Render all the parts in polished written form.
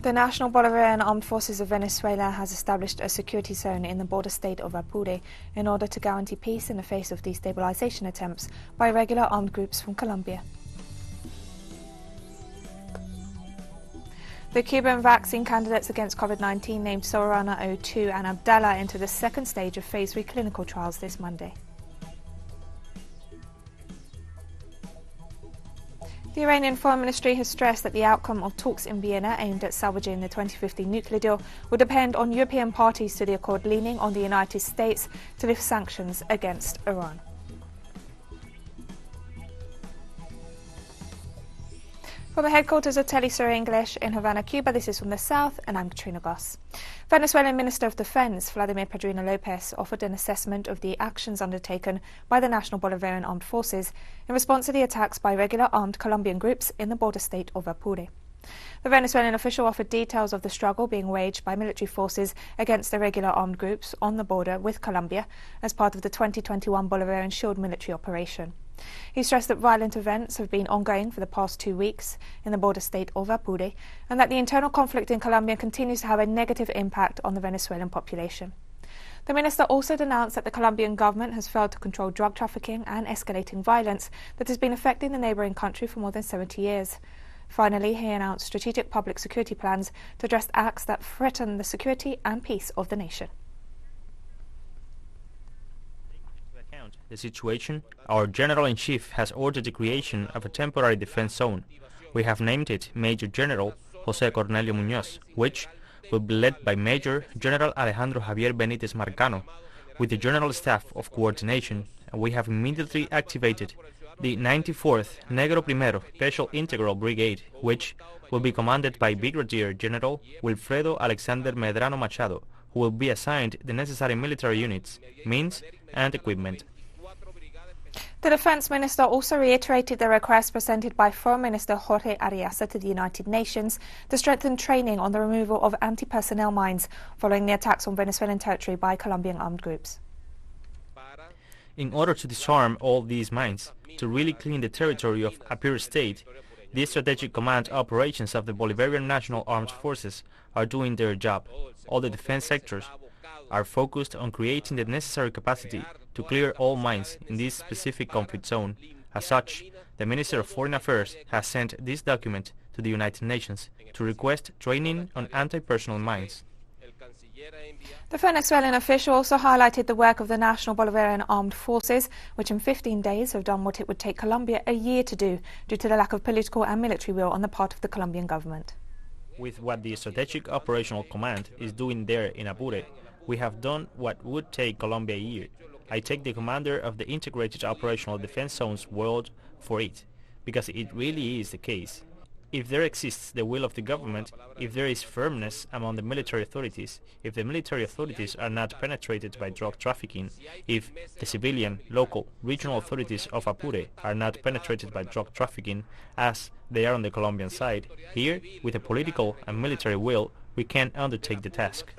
The National Bolivarian Armed Forces of Venezuela has established a security zone in the border state of Apure in order to guarantee peace in the face of destabilization attempts by regular armed groups from Colombia. The Cuban vaccine candidates against COVID-19 named Sorana 02 and Abdallah into the second stage of Phase 3 clinical trials this Monday. The Iranian Foreign Ministry has stressed that the outcome of talks in Vienna aimed at salvaging the 2015 nuclear deal will depend on European parties to the accord leaning on the United States to lift sanctions against Iran. From the headquarters of teleSUR English in Havana, Cuba, this is From the South, and I'm Katrina Goss. Venezuelan Minister of Defense Vladimir Padrino Lopez offered an assessment of the actions undertaken by the National Bolivarian Armed Forces in response to the attacks by regular armed Colombian groups in the border state of Apure. The Venezuelan official offered details of the struggle being waged by military forces against the regular armed groups on the border with Colombia as part of the 2021 Bolivarian Shield military operation. He stressed that violent events have been ongoing for the past 2 weeks in the border state of Apure and that the internal conflict in Colombia continues to have a negative impact on the Venezuelan population. The minister also denounced that the Colombian government has failed to control drug trafficking and escalating violence that has been affecting the neighbouring country for more than 70 years. Finally, he announced strategic public security plans to address acts that threaten the security and peace of the nation. The situation, our General-in-Chief has ordered the creation of a temporary defense zone. We have named it Major General José Cornelio Muñoz, which will be led by Major General Alejandro Javier Benítez Marcano, with the General Staff of Coordination, and we have immediately activated the 94th Negro Primero Special Integral Brigade, which will be commanded by Brigadier General Wilfredo Alexander Medrano Machado, who will be assigned the necessary military units, means and equipment. The Defence Minister also reiterated the request presented by Foreign Minister Jorge Ariasa to the United Nations to strengthen training on the removal of anti-personnel mines following the attacks on Venezuelan territory by Colombian armed groups. In order to disarm all these mines, to really clean the territory of Apure State, the strategic command operations of the Bolivarian National Armed Forces are doing their job. All the defense sectors are focused on creating the necessary capacity to clear all mines in this specific conflict zone. As such, the Minister of Foreign Affairs has sent this document to the United Nations to request training on anti-personnel mines. The Venezuelan official also highlighted the work of the National Bolivarian Armed Forces, which in 15 days have done what it would take Colombia a year to do due to the lack of political and military will on the part of the Colombian government. With what the Strategic Operational Command is doing there in Apure, we have done what would take Colombia a year. I take the commander of the Integrated Operational Defense Zone's word for it, because it really is the case. If there exists the will of the government, if there is firmness among the military authorities, if the military authorities are not penetrated by drug trafficking, if the civilian, local, regional authorities of Apure are not penetrated by drug trafficking, as they are on the Colombian side, here, with a political and military will, we can undertake the task.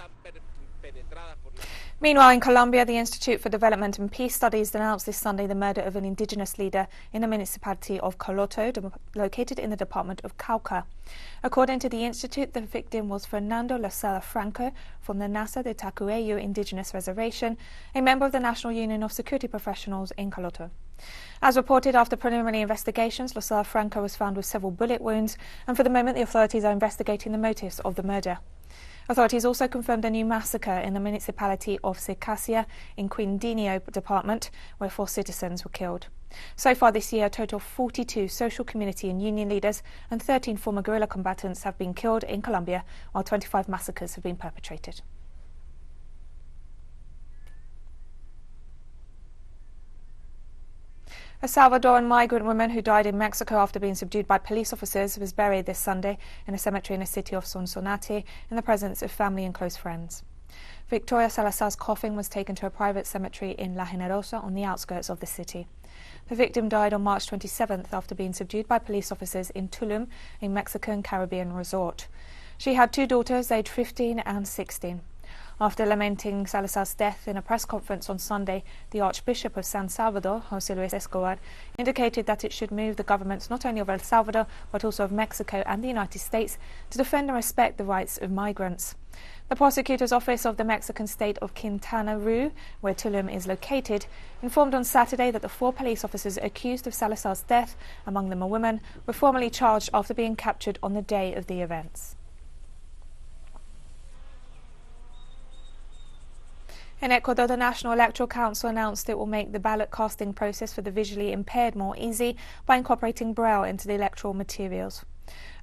Meanwhile, in Colombia, the Institute for Development and Peace Studies denounced this Sunday the murder of an indigenous leader in the municipality of Coloto, located in the department of Cauca. According to the institute, the victim was Fernando Lozada Franco from the Nasa de Tacuello Indigenous Reservation, a member of the National Union of Security Professionals in Coloto. As reported after preliminary investigations, Lozada Franco was found with several bullet wounds, and for the moment the authorities are investigating the motives of the murder. Authorities also confirmed a new massacre in the municipality of Circasia in Quindío department, where 4 citizens were killed. So far this year, a total of 42 social, community and union leaders and 13 former guerrilla combatants have been killed in Colombia, while 25 massacres have been perpetrated. A Salvadoran migrant woman who died in Mexico after being subdued by police officers was buried this Sunday in a cemetery in the city of Sonsonate in the presence of family and close friends. Victoria Salazar's coffin was taken to a private cemetery in La Generosa on the outskirts of the city. The victim died on March 27th after being subdued by police officers in Tulum, a Mexican Caribbean resort. She had 2 daughters aged 15 and 16. After lamenting Salazar's death in a press conference on Sunday, the Archbishop of San Salvador, José Luis Escobar, indicated that it should move the governments not only of El Salvador but also of Mexico and the United States to defend and respect the rights of migrants. The prosecutor's office of the Mexican state of Quintana Roo, where Tulum is located, informed on Saturday that the 4 police officers accused of Salazar's death, among them a woman, were formally charged after being captured on the day of the events. In Ecuador, the National Electoral Council announced it will make the ballot casting process for the visually impaired more easy by incorporating Braille into the electoral materials.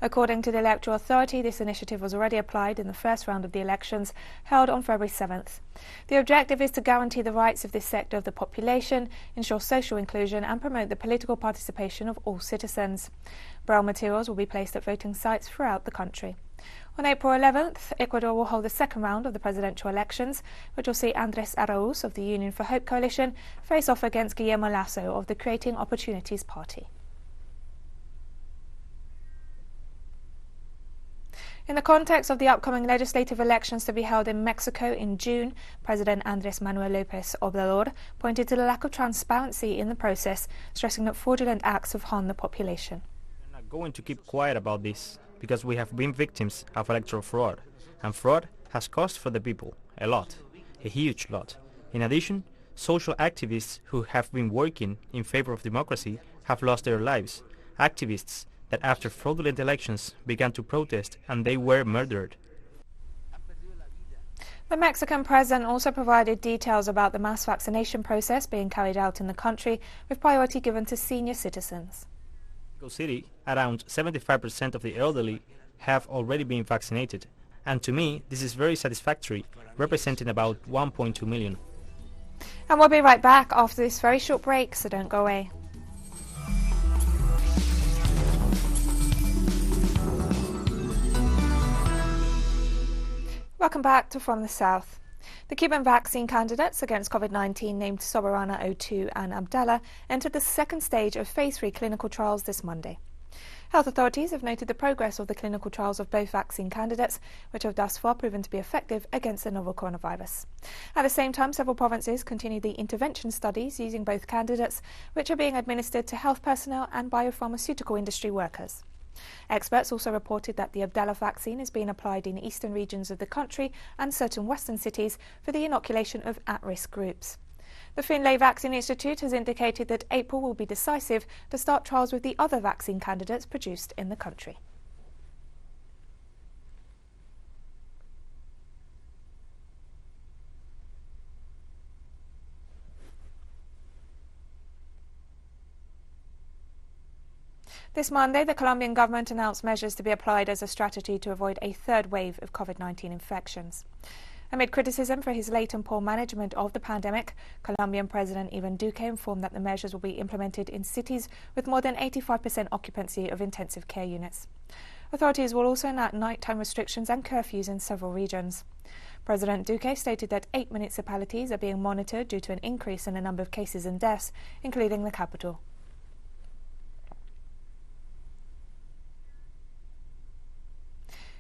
According to the Electoral Authority, this initiative was already applied in the first round of the elections held on February 7th. The objective is to guarantee the rights of this sector of the population, ensure social inclusion and promote the political participation of all citizens. Braille materials will be placed at voting sites throughout the country. On April 11th, Ecuador will hold the second round of the presidential elections, which will see Andrés Araúz of the Union for Hope coalition face off against Guillermo Lasso of the Creating Opportunities Party. In the context of the upcoming legislative elections to be held in Mexico in June, President Andrés Manuel López Obrador pointed to the lack of transparency in the process, stressing that fraudulent acts have harmed the population. We're not going to keep quiet about this, because we have been victims of electoral fraud, and fraud has cost for the people a lot, a huge lot. In addition, social activists who have been working in favor of democracy have lost their lives, activists that after fraudulent elections began to protest and they were murdered. The Mexican president also provided details about the mass vaccination process being carried out in the country, with priority given to senior citizens. In Mexico City, around 75% of the elderly have already been vaccinated, and to me this is very satisfactory, representing about 1.2 million. And we'll be right back after this very short break, so don't go away. Welcome back to From the South. The Cuban vaccine candidates against Covid-19 named Soberana 02 and Abdala entered the second stage of Phase 3 clinical trials this Monday. Health authorities have noted the progress of the clinical trials of both vaccine candidates, which have thus far proven to be effective against the novel coronavirus. At the same time, several provinces continue the intervention studies using both candidates, which are being administered to health personnel and biopharmaceutical industry workers. Experts also reported that the Abdala vaccine is being applied in eastern regions of the country and certain western cities for the inoculation of at-risk groups. The Finlay Vaccine Institute has indicated that April will be decisive to start trials with the other vaccine candidates produced in the country. This Monday, the Colombian government announced measures to be applied as a strategy to avoid a third wave of COVID-19 infections. Amid criticism for his late and poor management of the pandemic, Colombian President Ivan Duque informed that the measures will be implemented in cities with more than 85% occupancy of intensive care units. Authorities will also enact nighttime restrictions and curfews in several regions. President Duque stated that 8 municipalities are being monitored due to an increase in the number of cases and deaths, including the capital.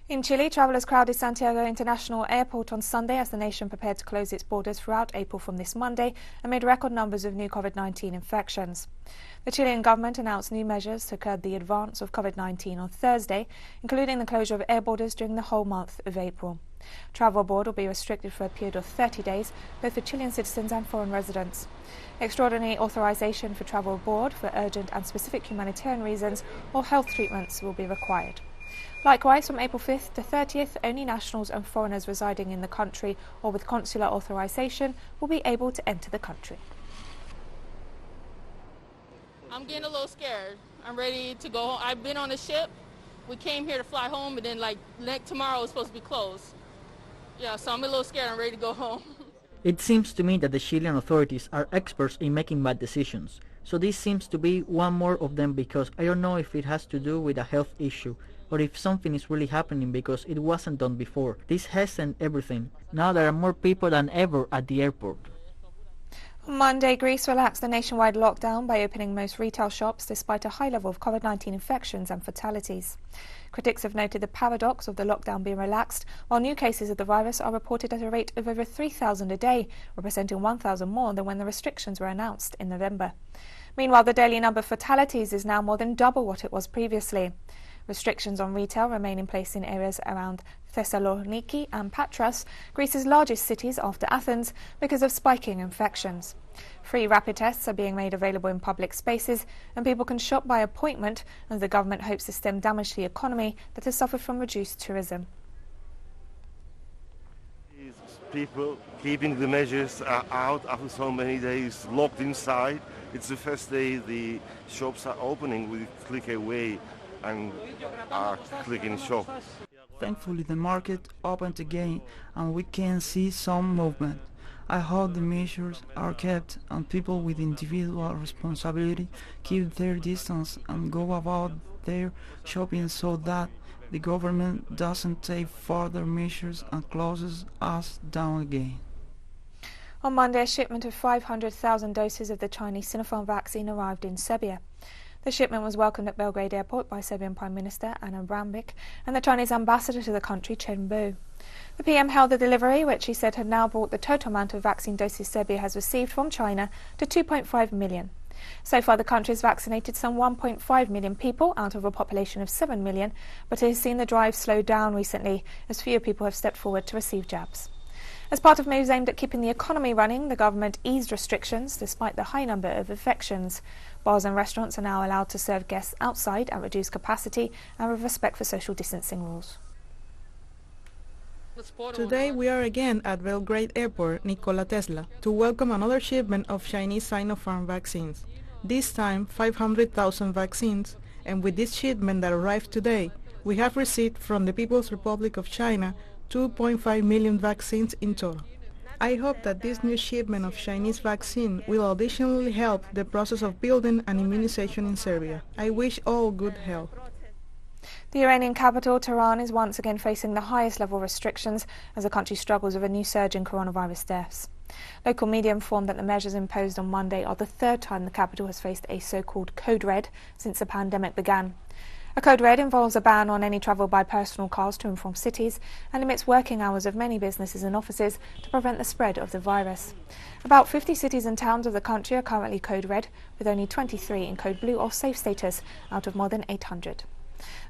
In Chile, travellers crowded Santiago International Airport on Sunday as the nation prepared to close its borders throughout April from this Monday amid record numbers of new COVID-19 infections. The Chilean government announced new measures to curb the advance of COVID-19 on Thursday, including the closure of air borders during the whole month of April. Travel abroad will be restricted for a period of 30 days, both for Chilean citizens and foreign residents. Extraordinary authorization for travel abroad for urgent and specific humanitarian reasons or health treatments will be required. Likewise, from April 5th to 30th, only nationals and foreigners residing in the country or with consular authorization will be able to enter the country. I'm getting a little scared. I'm ready to go home. I've been on a ship. We came here to fly home, and then tomorrow is supposed to be closed. Yeah, so I'm a little scared. I'm ready to go home. It seems to me that the Chilean authorities are experts in making bad decisions. So this seems to be one more of them, because I don't know if it has to do with a health issue or if something is really happening because it wasn't done before. This hasn't everything. Now there are more people than ever at the airport. On Monday, Greece relaxed the nationwide lockdown by opening most retail shops despite a high level of COVID-19 infections and fatalities. Critics have noted the paradox of the lockdown being relaxed, while new cases of the virus are reported at a rate of over 3,000 a day, representing 1,000 more than when the restrictions were announced in November. Meanwhile, the daily number of fatalities is now more than double what it was previously. Restrictions on retail remain in place in areas around Thessaloniki and Patras, Greece's largest cities after Athens, because of spiking infections. Free rapid tests are being made available in public spaces, and people can shop by appointment, as the government hopes to stem damage to the economy that has suffered from reduced tourism. People keeping the measures out after so many days locked inside. It's the first day the shops are opening. We click away and click in shop. Thankfully the market opened again and we can see some movement. I hope the measures are kept and people with individual responsibility keep their distance and go about their shopping so that the government doesn't take further measures and closes us down again. On Monday, a shipment of 500,000 doses of the Chinese Sinopharm vaccine arrived in Serbia. The shipment was welcomed at Belgrade Airport by Serbian Prime Minister Ana Brnabić and the Chinese ambassador to the country, Chen Bo. The PM hailed the delivery, which he said had now brought the total amount of vaccine doses Serbia has received from China to 2.5 million. So far, the country has vaccinated some 1.5 million people out of a population of 7 million, but it has seen the drive slow down recently as fewer people have stepped forward to receive jabs. As part of moves aimed at keeping the economy running, the government eased restrictions despite the high number of infections. Bars and restaurants are now allowed to serve guests outside at reduced capacity and with respect for social distancing rules. Today we are again at Belgrade Airport, Nikola Tesla, to welcome another shipment of Chinese Sinopharm vaccines. This time 500,000 vaccines, and with this shipment that arrived today, we have received from the People's Republic of China 2.5 million vaccines in total. I hope that this new shipment of Chinese vaccine will additionally help the process of building an immunization in Serbia. I wish all good health. The Iranian capital, Tehran, is once again facing the highest level restrictions as the country struggles with a new surge in coronavirus deaths. Local media informed that the measures imposed on Monday are the third time the capital has faced a so-called Code Red since the pandemic began. A Code Red involves a ban on any travel by personal cars to and from cities and limits working hours of many businesses and offices to prevent the spread of the virus. About 50 cities and towns of the country are currently Code Red, with only 23 in Code Blue or Safe status out of more than 800.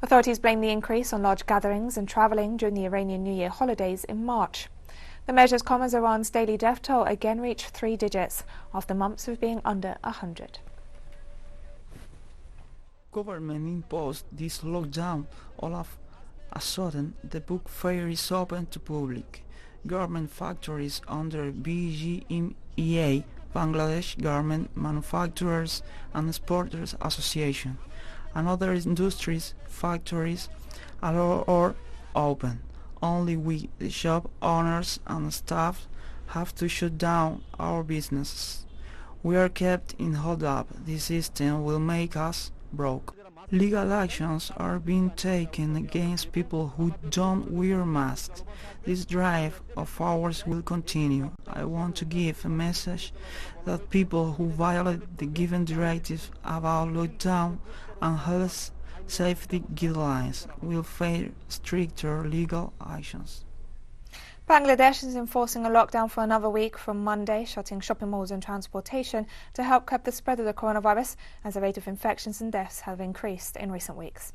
Authorities blame the increase on large gatherings and travelling during the Iranian New Year holidays in March. The measures come as Iran's daily death toll again reached 3 digits after months of being under 100. Government imposed this lockdown. All of a sudden, the book fair is open to public. Garment factories under BGMEA, Bangladesh Garment Manufacturers and Exporters Association, and other industries, factories are open. Only we, the shop owners and staff, have to shut down our businesses. We are kept in hold up. This system will make us broke. Legal actions are being taken against people who don't wear masks. This drive of ours will continue. I want to give a message that people who violate the given directives about lockdown and health safety guidelines will face stricter legal actions. Bangladesh is enforcing a lockdown for another week from Monday, shutting shopping malls and transportation to help curb the spread of the coronavirus as the rate of infections and deaths have increased in recent weeks.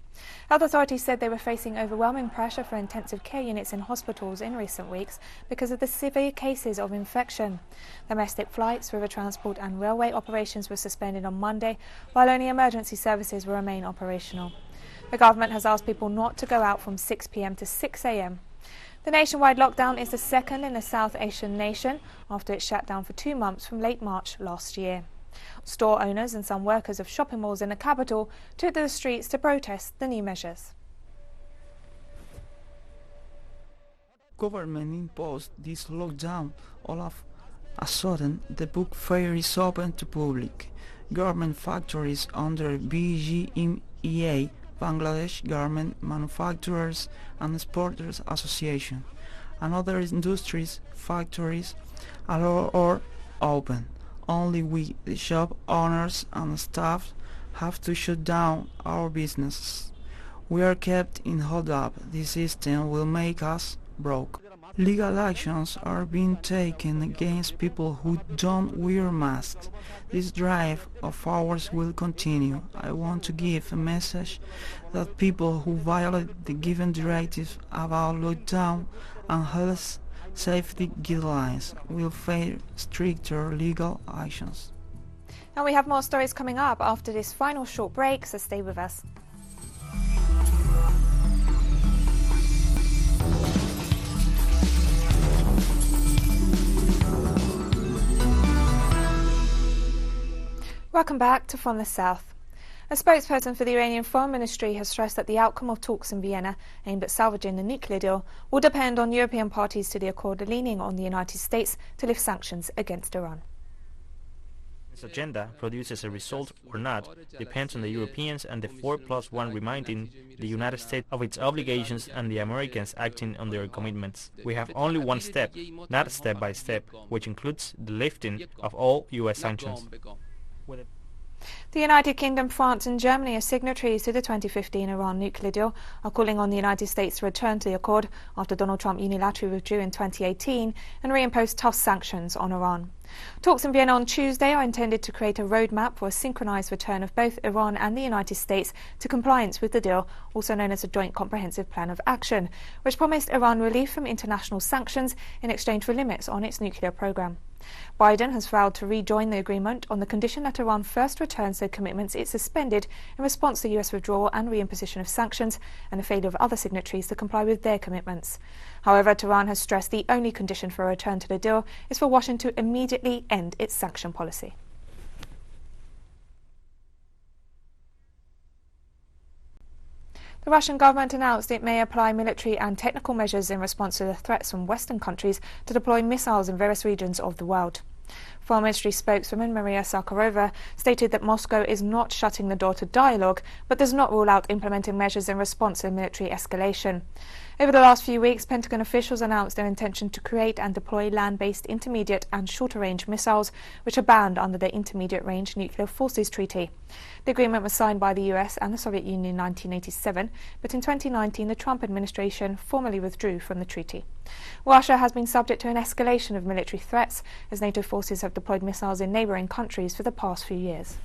Health authorities said they were facing overwhelming pressure for intensive care units in hospitals in recent weeks because of the severe cases of infection. Domestic flights, river transport and railway operations were suspended on Monday, while only emergency services will remain operational. The government has asked people not to go out from 6 p.m. to 6 a.m. The nationwide lockdown is the second in a South Asian nation after it shut down for 2 months from late March last year. Store owners and some workers of shopping malls in the capital took to the streets to protest the new measures. Government imposed this lockdown. All of a sudden, the book fair is open to public. Garment factories under BGMEA, Bangladesh Garment Manufacturers and Exporters Association, and other industries, factories are open. only we, the shop owners and staff, have to shut down our businesses. We are kept in hold-up. This system will make us broke. Legal actions are being taken against people who don't wear masks. This drive of ours will continue. I want to give a message that people who violate the given directives about lockdown and health safety guidelines will face stricter legal actions. And we have more stories coming up after this final short break, so stay with us. Welcome back to From the South. A spokesperson for the Iranian Foreign Ministry has stressed that the outcome of talks in Vienna aimed at salvaging the nuclear deal will depend on European parties to the accord leaning on the United States to lift sanctions against Iran. This agenda produces a result or not depends on the Europeans and the 4+1 reminding the United States of its obligations and the Americans acting on their commitments. We have only one step, not step by step, which includes the lifting of all U.S. sanctions. The United Kingdom, France and Germany, as signatories to the 2015 Iran nuclear deal, are calling on the United States to return to the accord after Donald Trump unilaterally withdrew in 2018 and reimposed tough sanctions on Iran. Talks in Vienna on Tuesday are intended to create a roadmap for a synchronized return of both Iran and the United States to compliance with the deal, also known as a Joint Comprehensive Plan of Action, which promised Iran relief from international sanctions in exchange for limits on its nuclear program. Biden has vowed to rejoin the agreement on the condition that Iran first returns the commitments it suspended in response to US withdrawal and reimposition of sanctions and the failure of other signatories to comply with their commitments. However, Tehran has stressed the only condition for a return to the deal is for Washington to immediately end its sanction policy. The Russian government announced it may apply military and technical measures in response to the threats from Western countries to deploy missiles in various regions of the world. Foreign Ministry spokeswoman Maria Zakharova stated that Moscow is not shutting the door to dialogue, but does not rule out implementing measures in response to military escalation. Over the last few weeks, Pentagon officials announced their intention to create and deploy land-based intermediate and shorter-range missiles, which are banned under the Intermediate-Range Nuclear Forces Treaty. The agreement was signed by the US and the Soviet Union in 1987, but in 2019 the Trump administration formally withdrew from the treaty. Russia has been subject to an escalation of military threats, as NATO forces have deployed missiles in neighbouring countries for the past few years.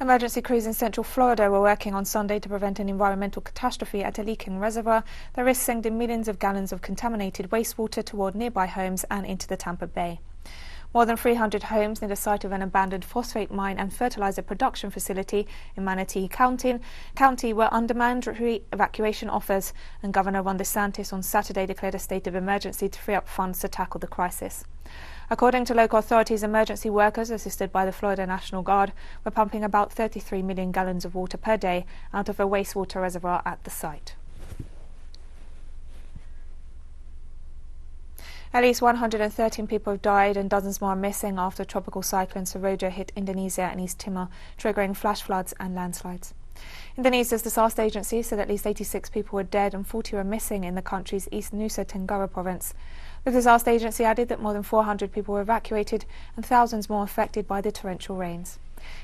Emergency crews in central Florida were working on Sunday to prevent an environmental catastrophe at a leaking reservoir that risks sending millions of gallons of contaminated wastewater toward nearby homes and into the Tampa Bay. More than 300 homes near the site of an abandoned phosphate mine and fertilizer production facility in Manatee County were under mandatory evacuation offers, and Governor Ron DeSantis on Saturday declared a state of emergency to free up funds to tackle the crisis. According to local authorities, emergency workers, assisted by the Florida National Guard, were pumping about 33 million gallons of water per day out of a wastewater reservoir at the site. At least 113 people have died and dozens more are missing after tropical cyclone Seroja hit Indonesia and East Timor, triggering flash floods and landslides. Indonesia's disaster agency said at least 86 people were dead and 40 were missing in the country's East Nusa Tenggara province. The disaster agency added that more than 400 people were evacuated and thousands more affected by the torrential rains.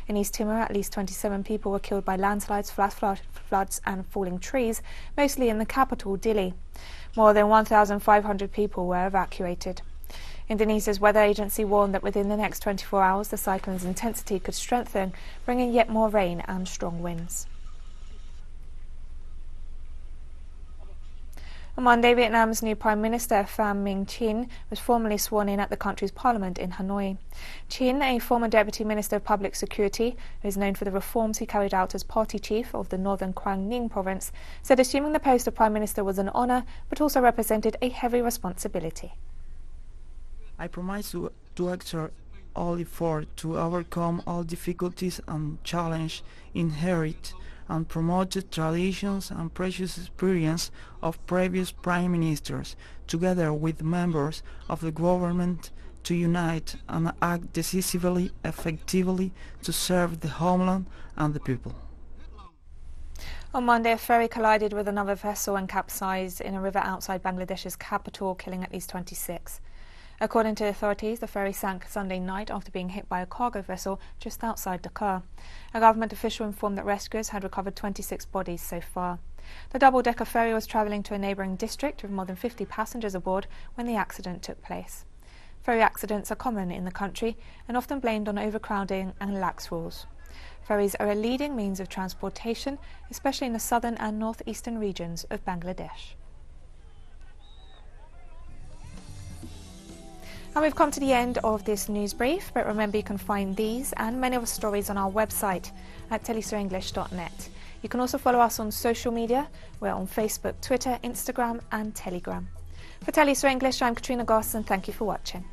In East Timor, at least 27 people were killed by landslides, flash floods and falling trees, mostly in the capital, Dili. More than 1,500 people were evacuated. Indonesia's weather agency warned that within the next 24 hours the cyclone's intensity could strengthen, bringing yet more rain and strong winds. On Monday, Vietnam's new Prime Minister Pham Minh Chinh was formally sworn in at the country's parliament in Hanoi. Chinh, a former Deputy Minister of Public Security, who is known for the reforms he carried out as party chief of the northern Quang Ninh province, said assuming the post of Prime Minister was an honour, but also represented a heavy responsibility. I promise to exert all effort to overcome all difficulties and challenges inherent and promote the traditions and precious experience of previous prime ministers, together with members of the government, to unite and act decisively, effectively to serve the homeland and the people. On Monday, a ferry collided with another vessel and capsized in a river outside Bangladesh's capital, killing at least 26. According to authorities, the ferry sank Sunday night after being hit by a cargo vessel just outside Dhaka. A government official informed that rescuers had recovered 26 bodies so far. The double-decker ferry was travelling to a neighbouring district with more than 50 passengers aboard when the accident took place. Ferry accidents are common in the country and often blamed on overcrowding and lax rules. Ferries are a leading means of transportation, especially in the southern and northeastern regions of Bangladesh. And we've come to the end of this news brief, but remember you can find these and many other stories on our website at telesurenglish.net. You can also follow us on social media. We're on Facebook, Twitter, Instagram and Telegram. For teleSUR English, I'm Katrina Goss and thank you for watching.